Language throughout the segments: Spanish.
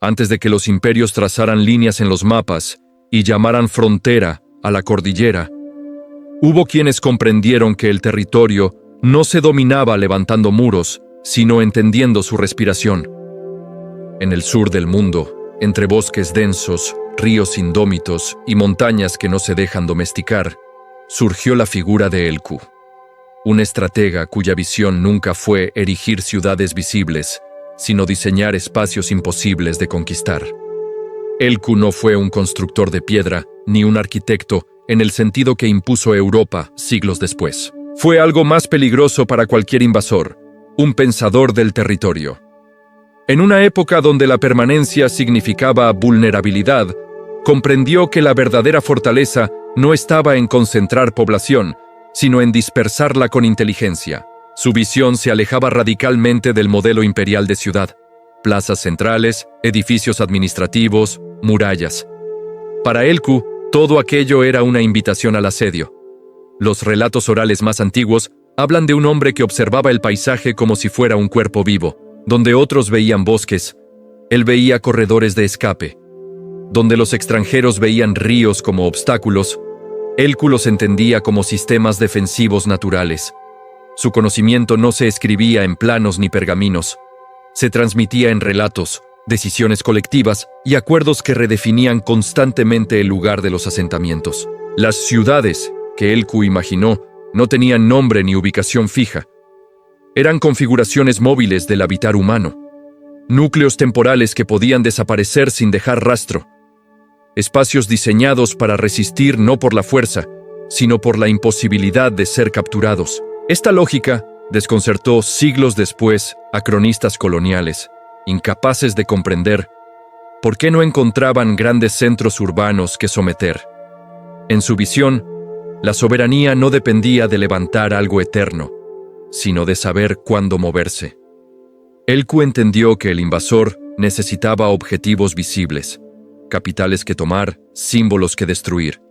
antes de que los imperios trazaran líneas en los mapas y llamaran frontera a la cordillera, hubo quienes comprendieron que el territorio no se dominaba levantando muros, sino entendiendo su respiración. En el sur del mundo, entre bosques densos, ríos indómitos y montañas que no se dejan domesticar, surgió la figura de Elku, un estratega cuya visión nunca fue erigir ciudades visibles, sino diseñar espacios imposibles de conquistar. Elku no fue un constructor de piedra ni un arquitecto en el sentido que impuso Europa siglos después. Fue algo más peligroso para cualquier invasor, un pensador del territorio. En una época donde la permanencia significaba vulnerabilidad, comprendió que la verdadera fortaleza no estaba en concentrar población, sino en dispersarla con inteligencia. Su visión se alejaba radicalmente del modelo imperial de ciudad: plazas centrales, edificios administrativos, murallas. Para Elku, todo aquello era una invitación al asedio. Los relatos orales más antiguos hablan de un hombre que observaba el paisaje como si fuera un cuerpo vivo. Donde otros veían bosques, él veía corredores de escape. Donde los extranjeros veían ríos como obstáculos, Elku los entendía como sistemas defensivos naturales. Su conocimiento no se escribía en planos ni pergaminos. Se transmitía en relatos, decisiones colectivas y acuerdos que redefinían constantemente el lugar de los asentamientos. Las ciudades que Elku imaginó no tenían nombre ni ubicación fija. Eran configuraciones móviles del habitar humano, núcleos temporales que podían desaparecer sin dejar rastro, espacios diseñados para resistir no por la fuerza, sino por la imposibilidad de ser capturados. Esta lógica desconcertó siglos después a cronistas coloniales, incapaces de comprender por qué no encontraban grandes centros urbanos que someter. En su visión, la soberanía no dependía de levantar algo eterno, sino de saber cuándo moverse. Elku entendió que el invasor necesitaba objetivos visibles, capitales que tomar, símbolos que destruir.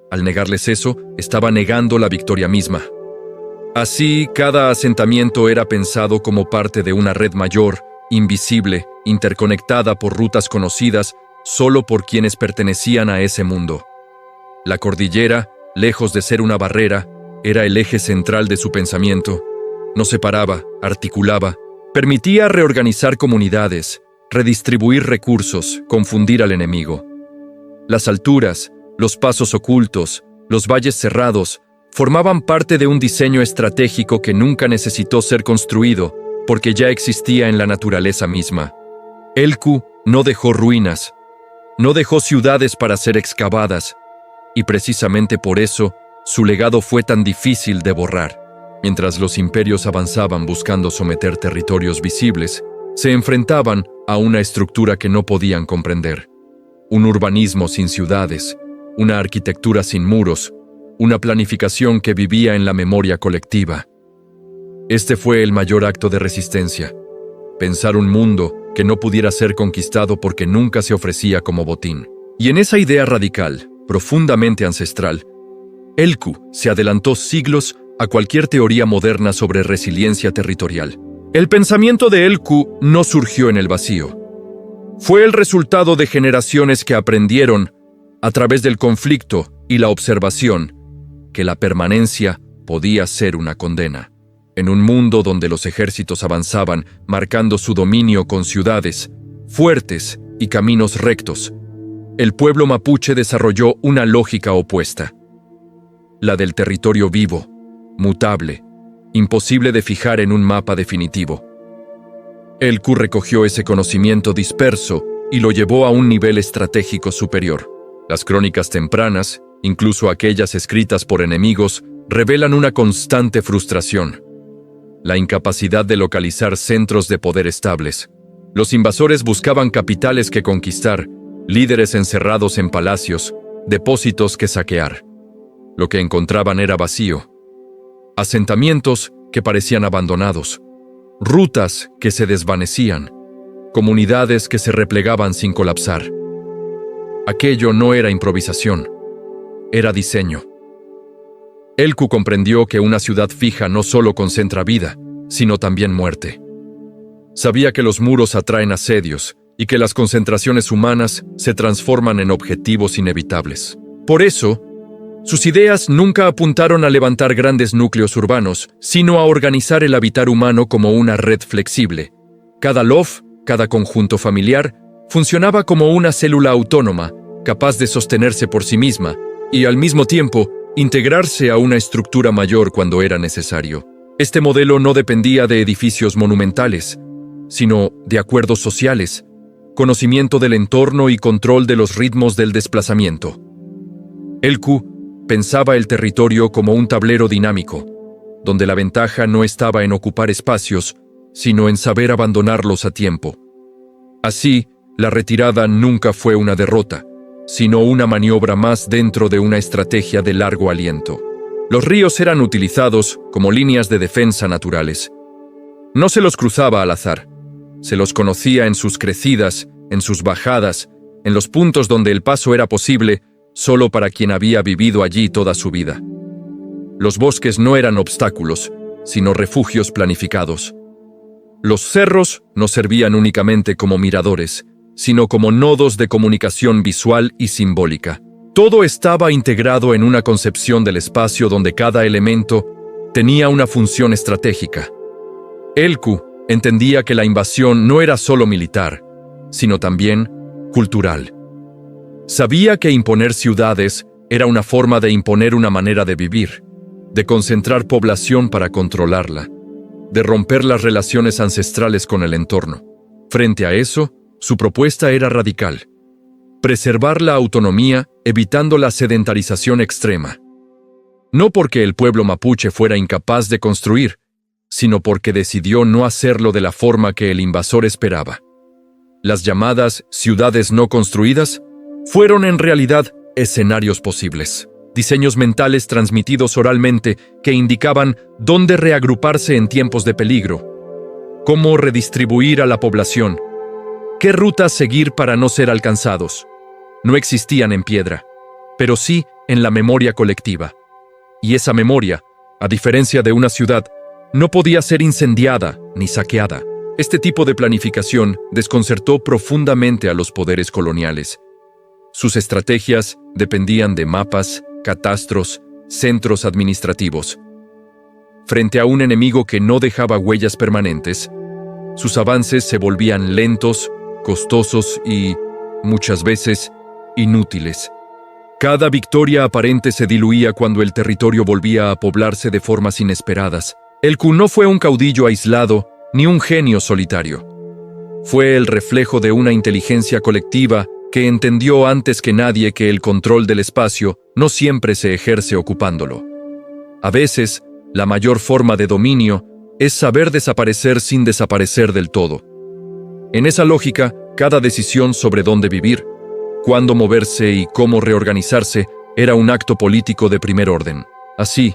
Al negarles eso, estaba negando la victoria misma. Así, cada asentamiento era pensado como parte de una red mayor, invisible, interconectada por rutas conocidas solo por quienes pertenecían a ese mundo. La cordillera, lejos de ser una barrera, era el eje central de su pensamiento. Nos separaba, articulaba, permitía reorganizar comunidades, redistribuir recursos, confundir al enemigo. Las alturas, los pasos ocultos, los valles cerrados, formaban parte de un diseño estratégico que nunca necesitó ser construido porque ya existía en la naturaleza misma. Elku no dejó ruinas, no dejó ciudades para ser excavadas, y precisamente por eso su legado fue tan difícil de borrar. Mientras los imperios avanzaban buscando someter territorios visibles, se enfrentaban a una estructura que no podían comprender. Un urbanismo sin ciudades, una arquitectura sin muros, una planificación que vivía en la memoria colectiva. Este fue el mayor acto de resistencia: pensar un mundo que no pudiera ser conquistado porque nunca se ofrecía como botín. Y en esa idea radical, profundamente ancestral, Elku se adelantó siglos a cualquier teoría moderna sobre resiliencia territorial. El pensamiento de Elku no surgió en el vacío. Fue el resultado de generaciones que aprendieron, a través del conflicto y la observación, que la permanencia podía ser una condena. En un mundo donde los ejércitos avanzaban marcando su dominio con ciudades fuertes y caminos rectos, el pueblo mapuche desarrolló una lógica opuesta: la del territorio vivo, mutable, imposible de fijar en un mapa definitivo. Elku recogió ese conocimiento disperso y lo llevó a un nivel estratégico superior. Las crónicas tempranas, incluso aquellas escritas por enemigos, revelan una constante frustración: la incapacidad de localizar centros de poder estables. Los invasores buscaban capitales que conquistar, líderes encerrados en palacios, depósitos que saquear. Lo que encontraban era vacío. Asentamientos que parecían abandonados, rutas que se desvanecían, comunidades que se replegaban sin colapsar. Aquello no era improvisación, era diseño. Elku comprendió que una ciudad fija no solo concentra vida, sino también muerte. Sabía que los muros atraen asedios y que las concentraciones humanas se transforman en objetivos inevitables. Por eso, sus ideas nunca apuntaron a levantar grandes núcleos urbanos, sino a organizar el habitar humano como una red flexible. Cada loft, cada conjunto familiar, funcionaba como una célula autónoma, capaz de sostenerse por sí misma, y al mismo tiempo, integrarse a una estructura mayor cuando era necesario. Este modelo no dependía de edificios monumentales, sino de acuerdos sociales, conocimiento del entorno y control de los ritmos del desplazamiento. Elku pensaba el territorio como un tablero dinámico, donde la ventaja no estaba en ocupar espacios, sino en saber abandonarlos a tiempo. Así, la retirada nunca fue una derrota, sino una maniobra más dentro de una estrategia de largo aliento. Los ríos eran utilizados como líneas de defensa naturales. No se los cruzaba al azar. Se los conocía en sus crecidas, en sus bajadas, en los puntos donde el paso era posible solo para quien había vivido allí toda su vida. Los bosques no eran obstáculos, sino refugios planificados. Los cerros no servían únicamente como miradores, sino como nodos de comunicación visual y simbólica. Todo estaba integrado en una concepción del espacio donde cada elemento tenía una función estratégica. Elku entendía que la invasión no era solo militar, sino también cultural. Sabía que imponer ciudades era una forma de imponer una manera de vivir, de concentrar población para controlarla, de romper las relaciones ancestrales con el entorno. Frente a eso, su propuesta era radical: preservar la autonomía evitando la sedentarización extrema. No porque el pueblo mapuche fuera incapaz de construir, sino porque decidió no hacerlo de la forma que el invasor esperaba. Las llamadas ciudades no construidas fueron en realidad escenarios posibles, diseños mentales transmitidos oralmente que indicaban dónde reagruparse en tiempos de peligro, cómo redistribuir a la población, qué rutas seguir para no ser alcanzados. No existían en piedra, pero sí en la memoria colectiva. Y esa memoria, a diferencia de una ciudad, no podía ser incendiada ni saqueada. Este tipo de planificación desconcertó profundamente a los poderes coloniales. Sus estrategias dependían de mapas, catastros, centros administrativos. Frente a un enemigo que no dejaba huellas permanentes, sus avances se volvían lentos, costosos y, muchas veces, inútiles. Cada victoria aparente se diluía cuando el territorio volvía a poblarse de formas inesperadas. Elku no fue un caudillo aislado ni un genio solitario. Fue el reflejo de una inteligencia colectiva que entendió antes que nadie que el control del espacio no siempre se ejerce ocupándolo. A veces, la mayor forma de dominio es saber desaparecer sin desaparecer del todo. En esa lógica, cada decisión sobre dónde vivir, cuándo moverse y cómo reorganizarse era un acto político de primer orden. Así,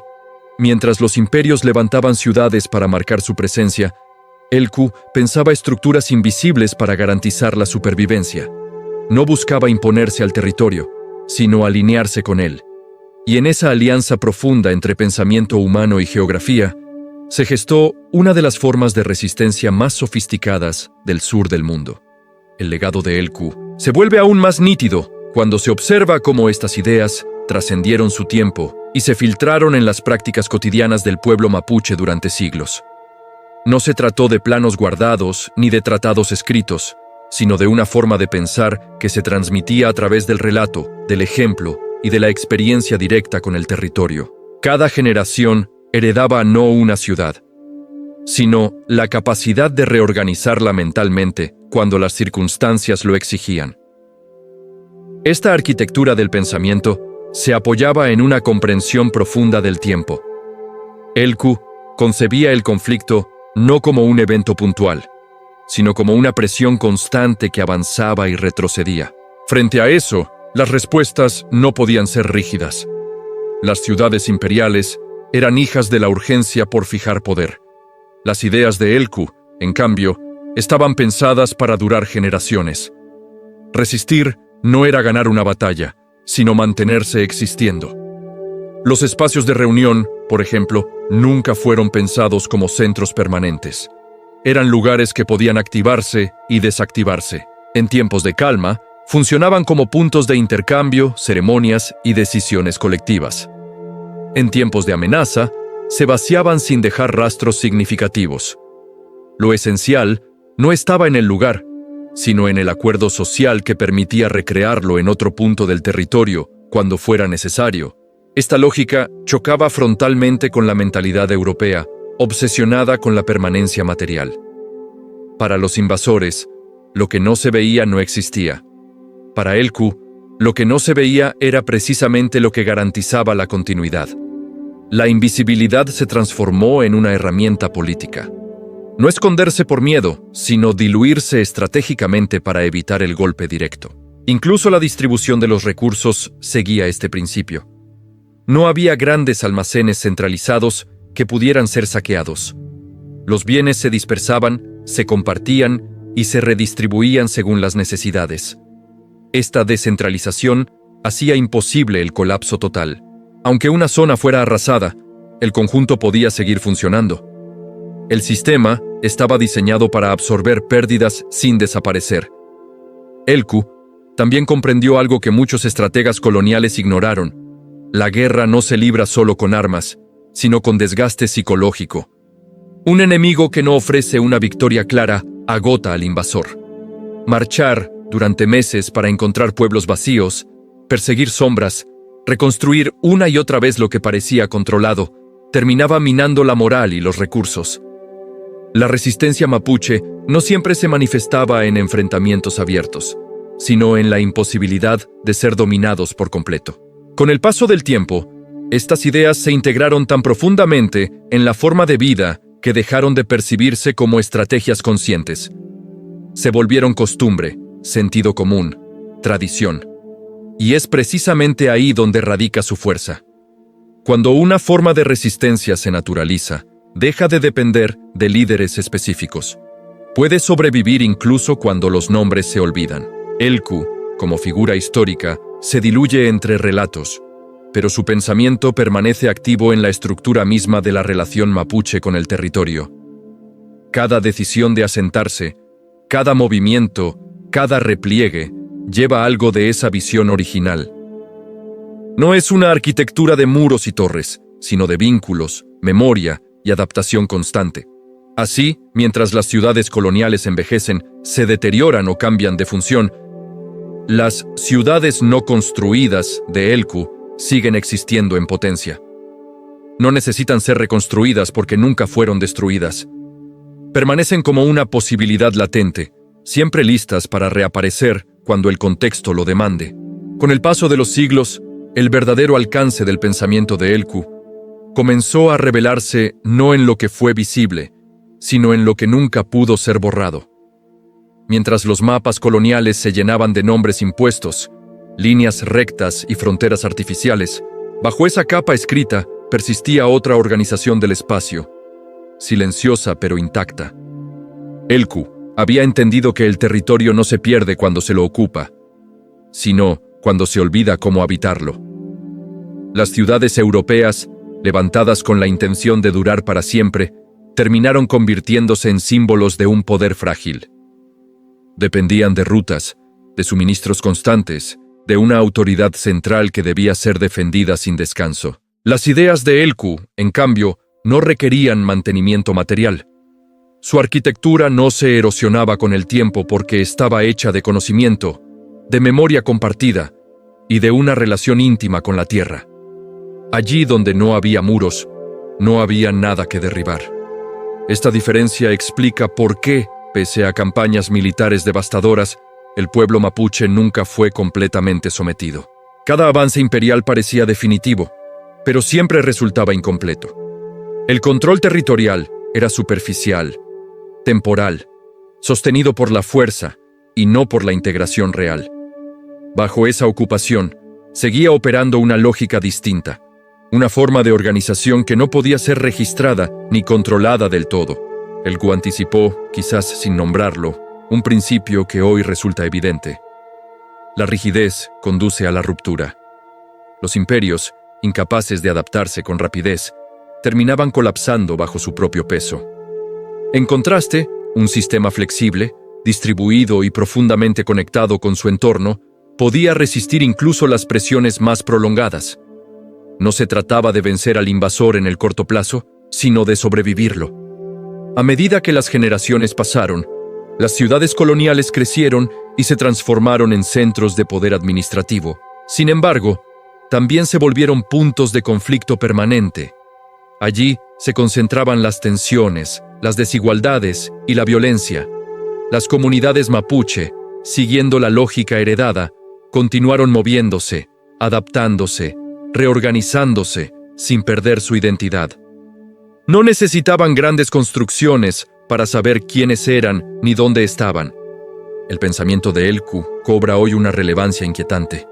mientras los imperios levantaban ciudades para marcar su presencia, Elku pensaba estructuras invisibles para garantizar la supervivencia. No buscaba imponerse al territorio, sino alinearse con él. Y en esa alianza profunda entre pensamiento humano y geografía, se gestó una de las formas de resistencia más sofisticadas del sur del mundo. El legado de Elku se vuelve aún más nítido cuando se observa cómo estas ideas trascendieron su tiempo y se filtraron en las prácticas cotidianas del pueblo mapuche durante siglos. No se trató de planos guardados ni de tratados escritos, sino de una forma de pensar que se transmitía a través del relato, del ejemplo y de la experiencia directa con el territorio. Cada generación heredaba no una ciudad, sino la capacidad de reorganizarla mentalmente cuando las circunstancias lo exigían. Esta arquitectura del pensamiento se apoyaba en una comprensión profunda del tiempo. Elku concebía el conflicto no como un evento puntual, sino como una presión constante que avanzaba y retrocedía. Frente a eso, las respuestas no podían ser rígidas. Las ciudades imperiales eran hijas de la urgencia por fijar poder. Las ideas de Elku, en cambio, estaban pensadas para durar generaciones. Resistir no era ganar una batalla, sino mantenerse existiendo. Los espacios de reunión, por ejemplo, nunca fueron pensados como centros permanentes. Eran lugares que podían activarse y desactivarse. En tiempos de calma, funcionaban como puntos de intercambio, ceremonias y decisiones colectivas. En tiempos de amenaza, se vaciaban sin dejar rastros significativos. Lo esencial no estaba en el lugar, sino en el acuerdo social que permitía recrearlo en otro punto del territorio cuando fuera necesario. Esta lógica chocaba frontalmente con la mentalidad europea, obsesionada con la permanencia material. Para los invasores, lo que no se veía no existía. Para Elku, lo que no se veía era precisamente lo que garantizaba la continuidad. La invisibilidad se transformó en una herramienta política. No esconderse por miedo, sino diluirse estratégicamente para evitar el golpe directo. Incluso la distribución de los recursos seguía este principio. No había grandes almacenes centralizados que pudieran ser saqueados. Los bienes se dispersaban, se compartían y se redistribuían según las necesidades. Esta descentralización hacía imposible el colapso total. Aunque una zona fuera arrasada, el conjunto podía seguir funcionando. El sistema estaba diseñado para absorber pérdidas sin desaparecer. Elku también comprendió algo que muchos estrategas coloniales ignoraron. La guerra no se libra solo con armas, sino con desgaste psicológico. Un enemigo que no ofrece una victoria clara agota al invasor. Marchar durante meses para encontrar pueblos vacíos, perseguir sombras, reconstruir una y otra vez lo que parecía controlado, terminaba minando la moral y los recursos. La resistencia mapuche no siempre se manifestaba en enfrentamientos abiertos, sino en la imposibilidad de ser dominados por completo. Con el paso del tiempo, estas ideas se integraron tan profundamente en la forma de vida que dejaron de percibirse como estrategias conscientes. Se volvieron costumbre, sentido común, tradición. Y es precisamente ahí donde radica su fuerza. Cuando una forma de resistencia se naturaliza, deja de depender de líderes específicos. Puede sobrevivir incluso cuando los nombres se olvidan. Elku, como figura histórica, se diluye entre relatos, pero su pensamiento permanece activo en la estructura misma de la relación mapuche con el territorio. Cada decisión de asentarse, cada movimiento, cada repliegue, lleva algo de esa visión original. No es una arquitectura de muros y torres, sino de vínculos, memoria y adaptación constante. Así, mientras las ciudades coloniales envejecen, se deterioran o cambian de función, las ciudades no construidas de Elku siguen existiendo en potencia. No necesitan ser reconstruidas porque nunca fueron destruidas. Permanecen como una posibilidad latente, siempre listas para reaparecer cuando el contexto lo demande. Con el paso de los siglos, el verdadero alcance del pensamiento de Elku comenzó a revelarse no en lo que fue visible, sino en lo que nunca pudo ser borrado. Mientras los mapas coloniales se llenaban de nombres impuestos, líneas rectas y fronteras artificiales, bajo esa capa escrita persistía otra organización del espacio, silenciosa pero intacta. Elku había entendido que el territorio no se pierde cuando se lo ocupa, sino cuando se olvida cómo habitarlo. Las ciudades europeas, levantadas con la intención de durar para siempre, terminaron convirtiéndose en símbolos de un poder frágil. Dependían de rutas, de suministros constantes, de una autoridad central que debía ser defendida sin descanso. Las ideas de Elku, en cambio, no requerían mantenimiento material. Su arquitectura no se erosionaba con el tiempo porque estaba hecha de conocimiento, de memoria compartida y de una relación íntima con la tierra. Allí donde no había muros, no había nada que derribar. Esta diferencia explica por qué, pese a campañas militares devastadoras, el pueblo mapuche nunca fue completamente sometido. Cada avance imperial parecía definitivo, pero siempre resultaba incompleto. El control territorial era superficial, temporal, sostenido por la fuerza y no por la integración real. Bajo esa ocupación, seguía operando una lógica distinta, una forma de organización que no podía ser registrada ni controlada del todo. Elku anticipó, quizás sin nombrarlo, un principio que hoy resulta evidente. La rigidez conduce a la ruptura. Los imperios, incapaces de adaptarse con rapidez, terminaban colapsando bajo su propio peso. En contraste, un sistema flexible, distribuido y profundamente conectado con su entorno, podía resistir incluso las presiones más prolongadas. No se trataba de vencer al invasor en el corto plazo, sino de sobrevivirlo. A medida que las generaciones pasaron, las ciudades coloniales crecieron y se transformaron en centros de poder administrativo. Sin embargo, también se volvieron puntos de conflicto permanente. Allí se concentraban las tensiones, las desigualdades y la violencia. Las comunidades mapuche, siguiendo la lógica heredada, continuaron moviéndose, adaptándose, reorganizándose, sin perder su identidad. No necesitaban grandes construcciones para saber quiénes eran ni dónde estaban. El pensamiento de Elkú cobra hoy una relevancia inquietante.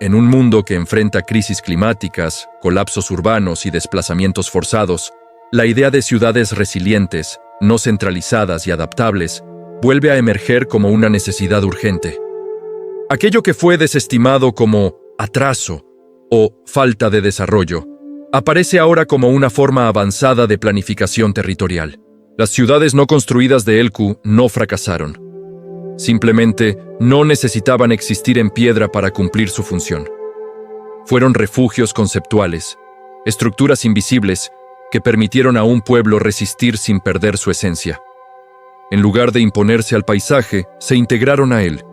En un mundo que enfrenta crisis climáticas, colapsos urbanos y desplazamientos forzados, la idea de ciudades resilientes, no centralizadas y adaptables, vuelve a emerger como una necesidad urgente. Aquello que fue desestimado como atraso o falta de desarrollo, aparece ahora como una forma avanzada de planificación territorial. Las ciudades no construidas de Elkú no fracasaron. Simplemente no necesitaban existir en piedra para cumplir su función. Fueron refugios conceptuales, estructuras invisibles que permitieron a un pueblo resistir sin perder su esencia. En lugar de imponerse al paisaje, se integraron a él.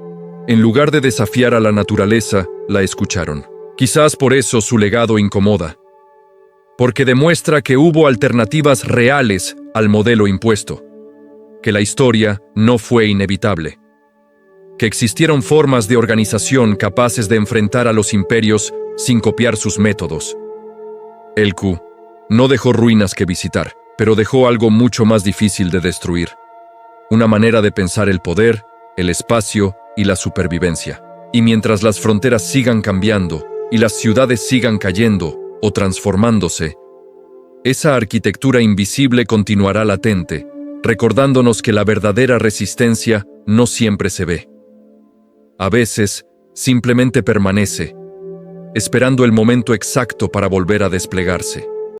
En lugar de desafiar a la naturaleza, la escucharon. Quizás por eso su legado incomoda, porque demuestra que hubo alternativas reales al modelo impuesto, que la historia no fue inevitable, que existieron formas de organización capaces de enfrentar a los imperios sin copiar sus métodos. Elkú no dejó ruinas que visitar, pero dejó algo mucho más difícil de destruir: una manera de pensar el poder, el espacio y la supervivencia. Y mientras las fronteras sigan cambiando y las ciudades sigan cayendo o transformándose, esa arquitectura invisible continuará latente, recordándonos que la verdadera resistencia no siempre se ve. A veces, simplemente permanece, esperando el momento exacto para volver a desplegarse.